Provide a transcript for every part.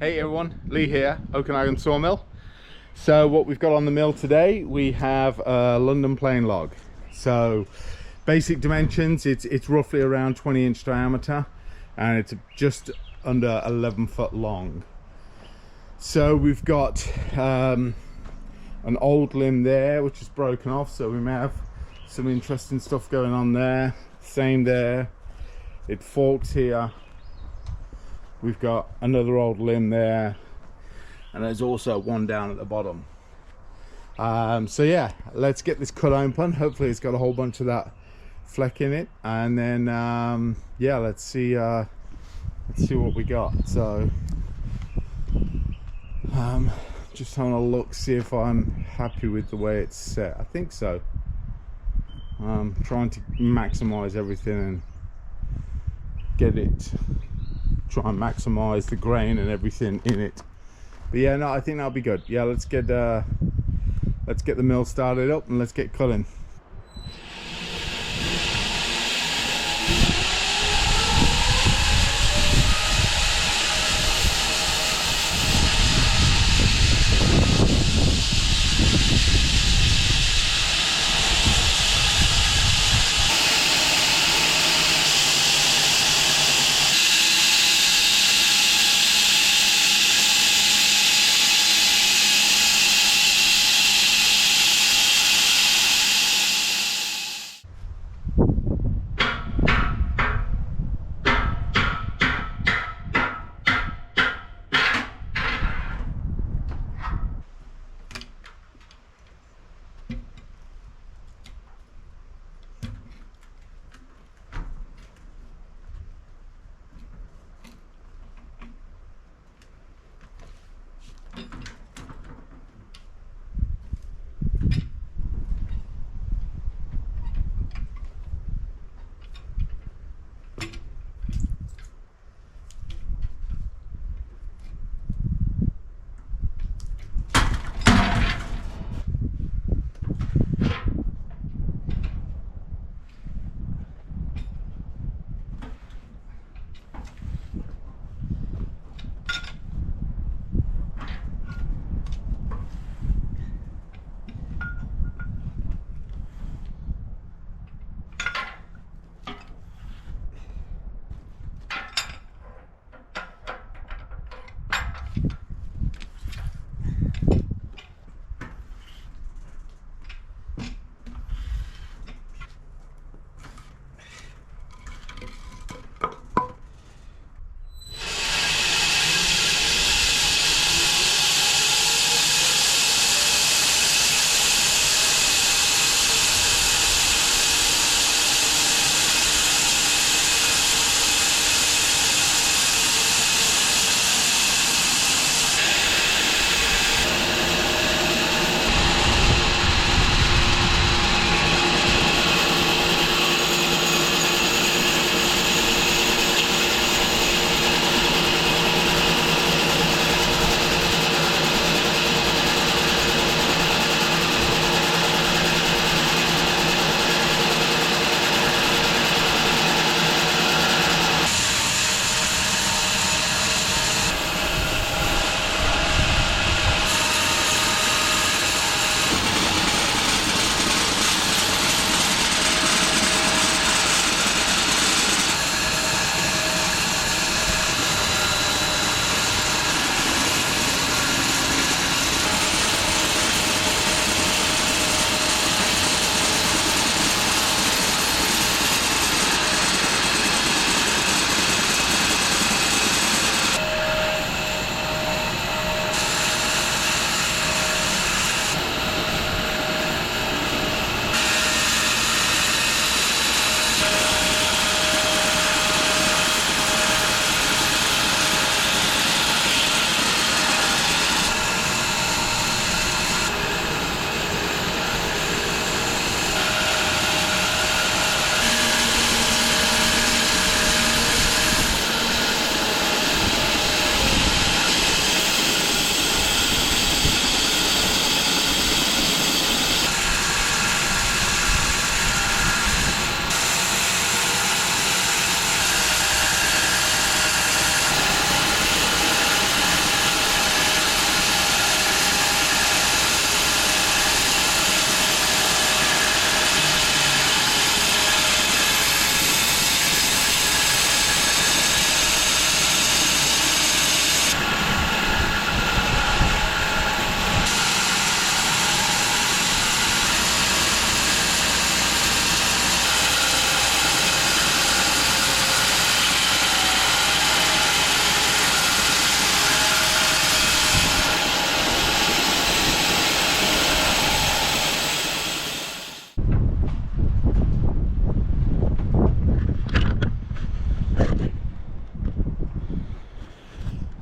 Hey everyone, Lee here, Okanagan Sawmill. So what we've got on the mill today, we have a London plane log. So basic dimensions, it's roughly around 20-inch diameter and it's just under 11 foot long. So we've got an old limb there which is broken off, so we may have some interesting stuff going on there. Same there, it forks here. We've got another old limb there, and there's also one down at the bottom. So yeah, let's get this cut open. Hopefully it's got a whole bunch of that fleck in it, and then yeah, let's see what we got. So just having a look, see if I'm happy with the way it's set. I think so. Trying to maximize everything and get it, try and maximize the grain and everything in it. But yeah, no, I think that'll be good. Yeah, let's get the mill started up and let's get cutting.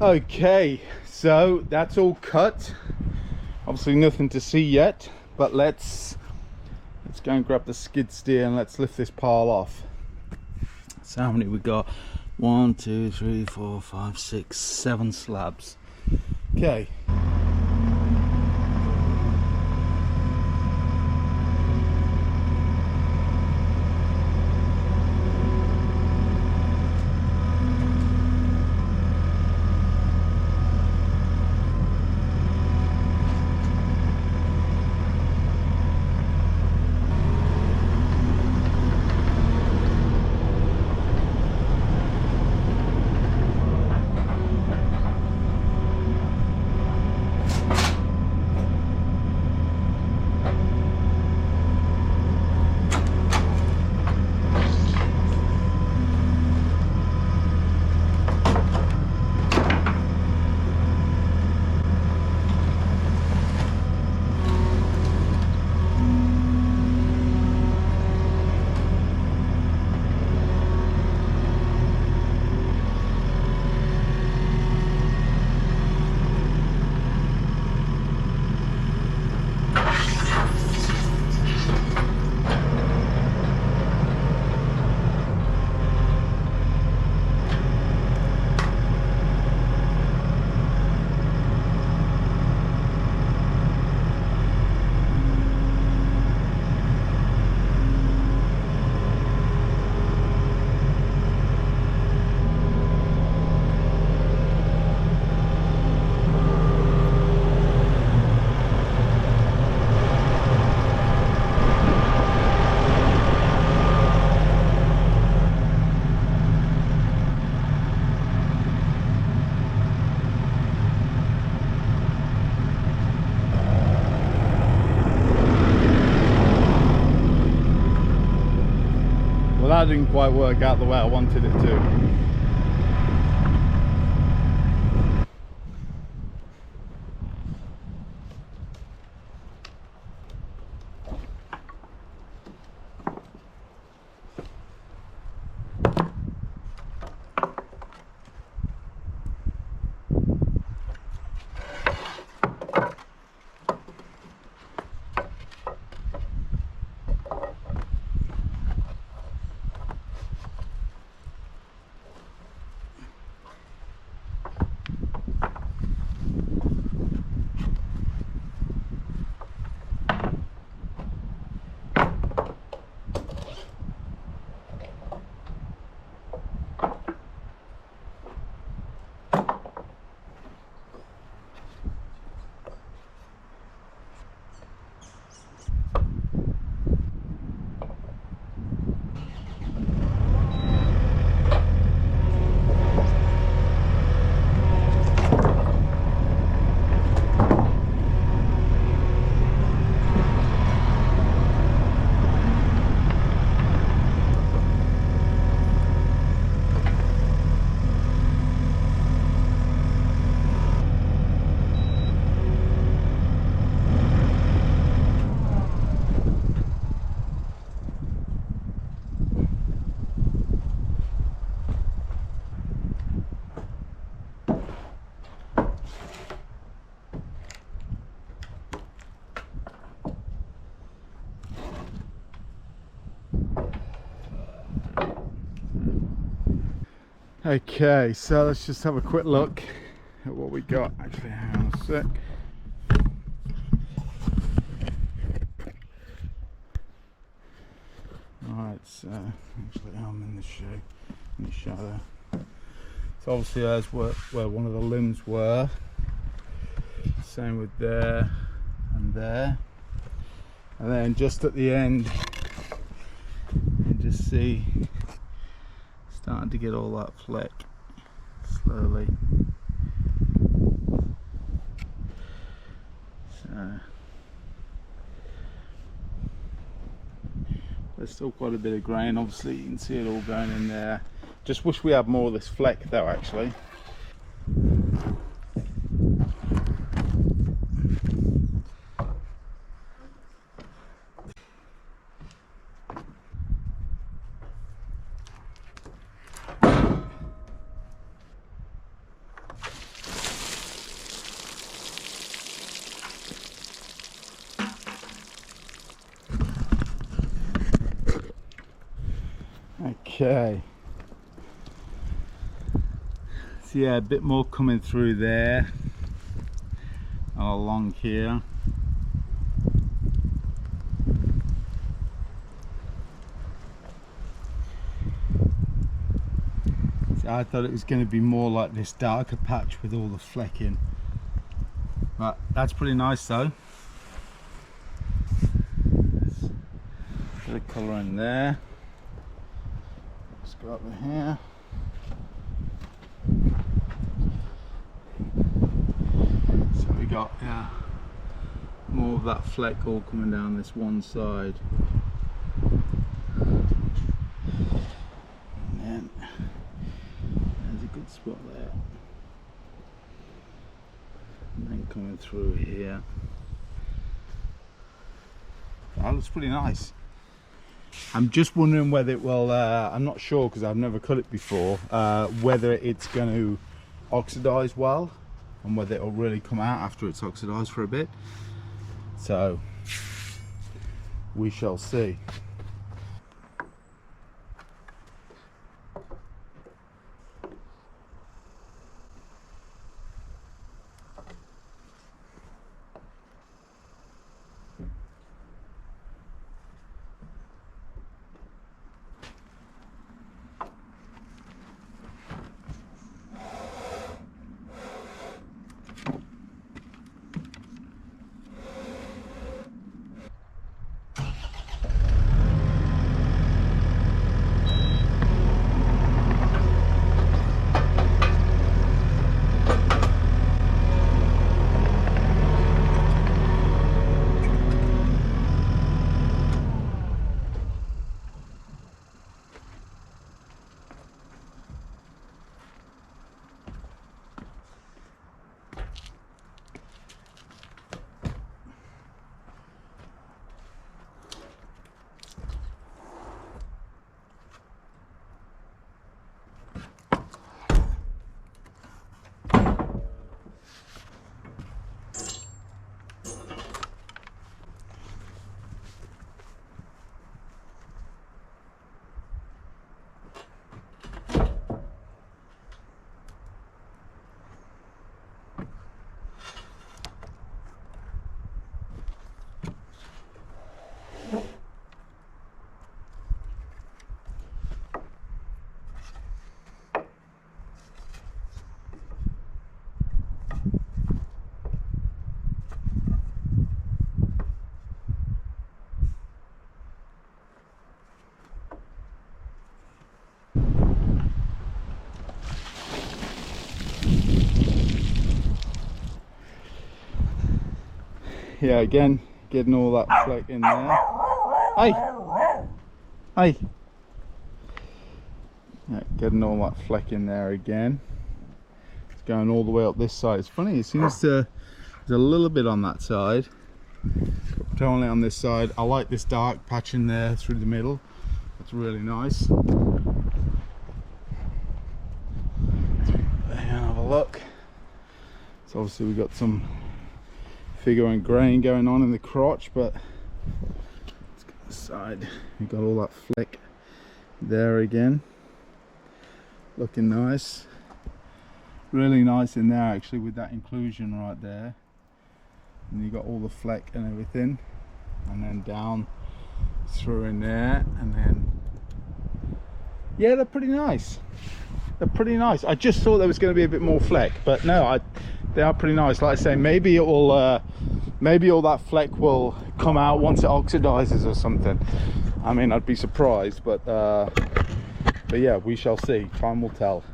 Okay, so that's all cut. Obviously nothing to see yet, but let's go and grab the skid steer and let's lift this pile off. So how many we got? 1, 2, 3, 4, 5, 6, 7 slabs. Okay. That didn't quite work out the way I wanted it to. Okay, so let's just have a quick look at what we got. Actually, hang on a sec. Alright, so actually I'm in the shade, in the shadow. So obviously there's where one of the limbs were. Same with there and there. And then just at the end, you just see starting to get all that fleck slowly. So there's still quite a bit of grain, obviously you can see it all going in there. Just wish we had more of this fleck though, actually. Okay. So yeah, a bit more coming through there, along here. So I thought it was going to be more like this darker patch with all the flecking, but that's pretty nice though. Bit of colour in there. Let's go up here. So we got more of that fleck all coming down this one side. And then there's a good spot there. And then coming through here. That looks pretty nice. I'm just wondering whether it will, I'm not sure because I've never cut it before, whether it's going to oxidize well and whether it'll really come out after it's oxidized for a bit. So we shall see. Yeah, again, getting all that fleck in there. Hey! Hey! Yeah, getting all that fleck in there again. It's going all the way up this side. It's funny, it seems to, there's a little bit on that side, but only on this side. I like this dark patch in there through the middle. That's really nice. Have a look. So obviously we've got some figure and grain going on in the crotch, but let's get the side. We've got all that fleck there again, looking nice, really nice in there actually, with that inclusion right there. And you got all the fleck and everything, and then down through in there, and then yeah, they're pretty nice. They're pretty nice. I just thought there was going to be a bit more fleck, but no, they are pretty nice. Like I say, maybe it will, maybe all that fleck will come out once it oxidizes or something. I mean, I'd be surprised, but yeah, we shall see. Time will tell.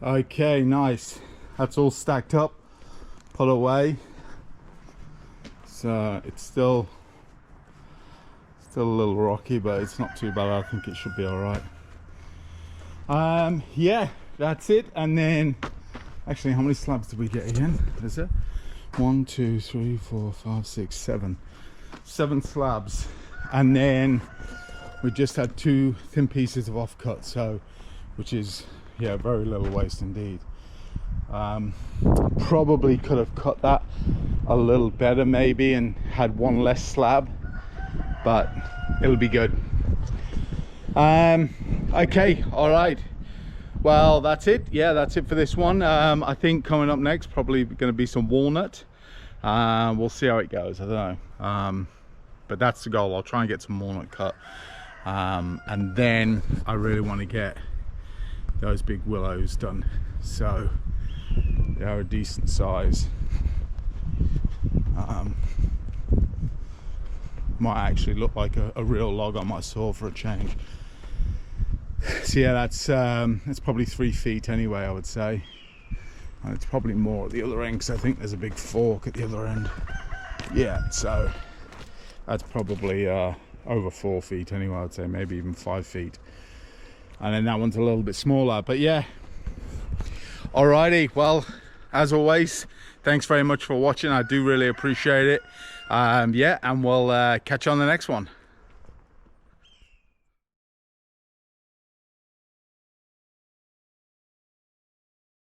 Okay, nice. That's all stacked up, put away. So it's still a little rocky, but it's not too bad. I think it should be all right. Yeah, that's it. And then actually, how many slabs did we get again? Is it 1, 2, 3, 4, 5, 6, 7 slabs? And then we just had 2 thin pieces of offcut, so which is, yeah, very little waste indeed. Probably could have cut that a little better maybe and had 1 less slab, but it'll be good. Okay, all right, well, that's it. Yeah, that's it for this one. I think coming up next probably going to be some walnut. We'll see how it goes. I don't know, but that's the goal. I'll try and get some walnut cut, and then I really want to get those big willows done, so they are a decent size. Might actually look like a real log on my saw for a change. So yeah, that's probably 3 feet anyway, I would say, and it's probably more at the other end because I think there's a big fork at the other end. Yeah, so that's probably over 4 feet anyway, I'd say, maybe even 5 feet. And then that one's a little bit smaller, but yeah. Alrighty, well, as always, thanks very much for watching. I do really appreciate it. Yeah, and we'll catch you on the next one.